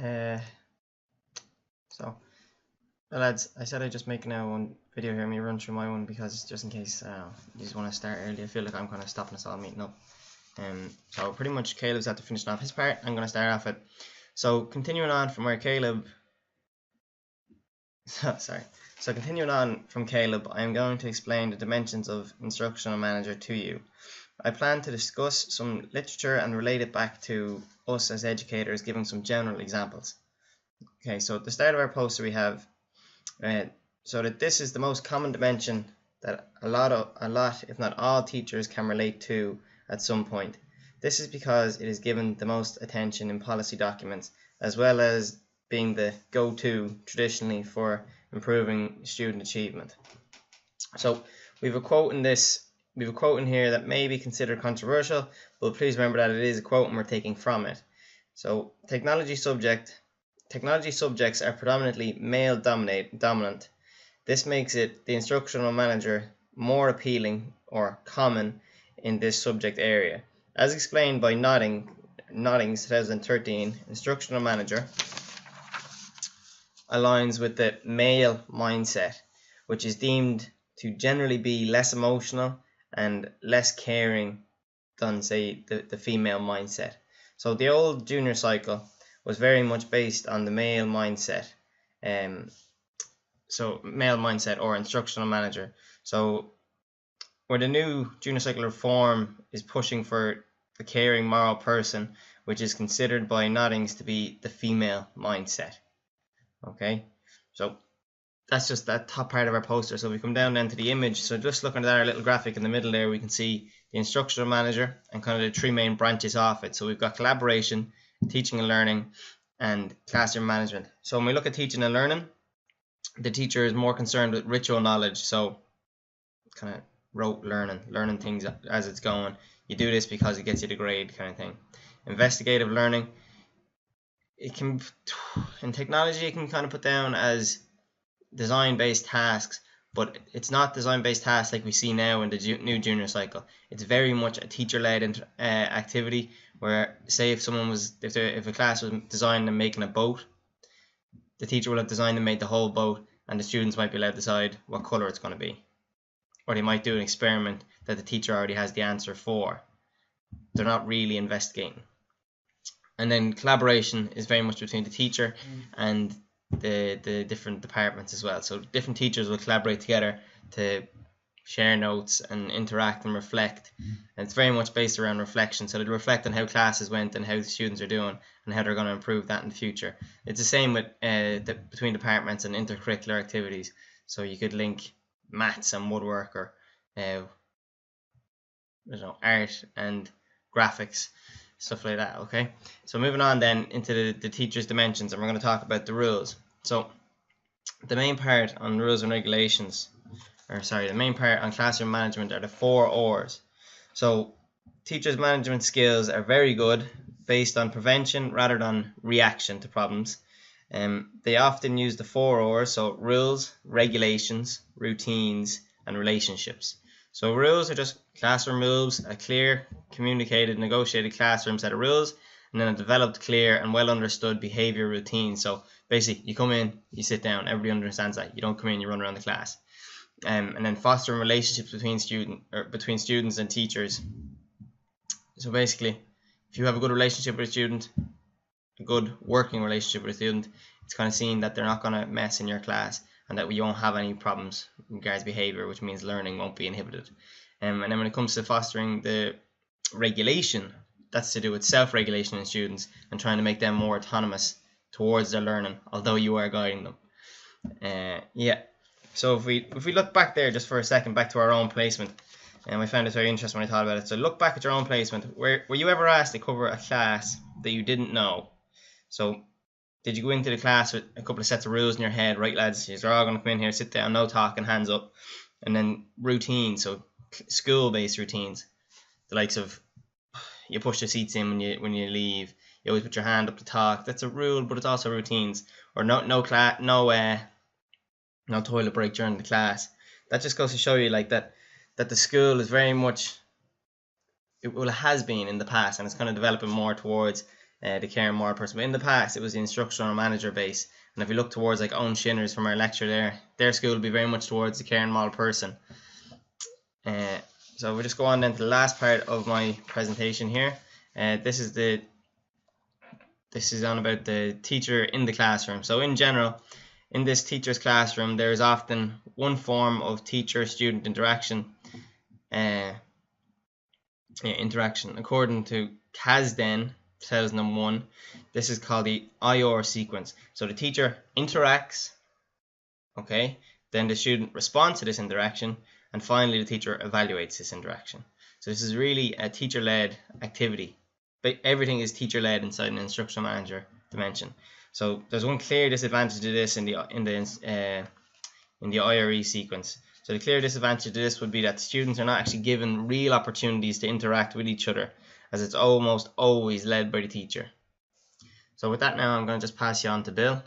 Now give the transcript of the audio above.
So, well, lads, I said I'd just make now one video here, me run through my one, because just in case you just want to start early. I feel like I'm kind of stopping us all meeting up. So pretty much Caleb's had to finish off his part. I'm going to start off it. So continuing on from where Caleb, sorry. So continuing on from Caleb, I am going to explain the dimensions of instructional manager to you. I plan to discuss some literature and relate it back to us as educators, giving some general examples. Okay, so at the start of our poster we have so that this is the most common dimension that a lot, if not all, teachers can relate to at some point. This is because it is given the most attention in policy documents, as well as being the go-to traditionally for improving student achievement. So we have a quote in here that may be considered controversial, but please remember that it is a quote and we're taking from it. So technology subjects are predominantly male dominant. This makes it the instructional manager more appealing or common in this subject area. As explained by Noddings 2013, instructional manager aligns with the male mindset, which is deemed to generally be less emotional and less caring than, say, the female mindset. So the old junior cycle was very much based on the male mindset, so male mindset or instructional manager. So where the new junior cycle reform is pushing for the caring moral person, which is considered by Noddings to be the female mindset. Okay, so that's just that top part of our poster. So we come down then to the image. So just looking at our little graphic in the middle there, we can see the instructional manager and kind of the three main branches off it. So we've got collaboration, teaching and learning, and classroom management. So when we look at teaching and learning, the teacher is more concerned with ritual knowledge. So kind of rote learning things as it's going. You do this because it gets you the grade, kind of thing. Investigative learning, it can, in technology, it can kind of put down as design-based tasks, but it's not design-based tasks like we see now in the new junior cycle. It's very much a teacher-led activity where, say, if a class was designing and making a boat, the teacher will have designed and made the whole boat, and the students might be allowed to decide what color it's going to be. Or they might do an experiment that the teacher already has the answer for. They're not really investigating. And then collaboration is very much between the teacher and the different departments as well. So different teachers will collaborate together to share notes and interact and reflect. And it's very much based around reflection. So they reflect on how classes went and how the students are doing and how they're going to improve that in the future. It's the same with between departments and intercurricular activities. So you could link maths and woodwork, or art and graphics, stuff like that. Okay, so moving on then into the teacher's dimensions, and we're going to talk about the rules. So the main part on rules and regulations, the main part on classroom management are the 4 R's. So teachers' management skills are very good based on prevention rather than reaction to problems. They often use the 4 R's, so rules, regulations, routines, and relationships. So rules are just classroom rules, a clear, communicated, negotiated classroom set of rules, and then a developed, clear, and well understood behavior routine. So basically, you come in, you sit down, everybody understands that. You don't come in, you run around the class. And then fostering relationships between students and teachers. So basically, if you have a good relationship with a student, a good working relationship with a student, it's kind of seen that they're not going to mess in your class and that you won't have any problems in regards to behavior, which means learning won't be inhibited. And then when it comes to fostering the regulation, that's to do with self-regulation in students and trying to make them more autonomous towards their learning, although you are guiding them. So if we look back there just for a second, back to our own placement, and I found this very interesting when I thought about it. So look back at your own placement. Were you ever asked to cover a class that you didn't know? So did you go into the class with a couple of sets of rules in your head? Right, lads, you're all going to come in here, sit down, no talking, hands up. And then routines, so school-based routines. The likes of you push the seats in when you leave. You always put your hand up to talk. That's a rule, but it's also routines. Or no toilet break during the class. That just goes to show you like that the school is very much, it has been in the past, and it's kind of developing more towards the caring moral person. But in the past, it was the instructional manager base. And if you look towards like Owen Shinners from our lecture there, their school will be very much towards the caring moral person. So we'll just go on then to the last part of my presentation here. This is on about the teacher in the classroom. So in general, in this teacher's classroom, there is often one form of teacher-student interaction. According to Kasden 2001, this is called the IOR sequence. So the teacher interacts, okay, then the student responds to this interaction, and finally the teacher evaluates this interaction. So this is really a teacher-led activity. But everything is teacher-led inside an instructional manager dimension. So there's one clear disadvantage to this in the IRE sequence. So the clear disadvantage to this would be that students are not actually given real opportunities to interact with each other, as it's almost always led by the teacher. So with that now, I'm going to just pass you on to Bill.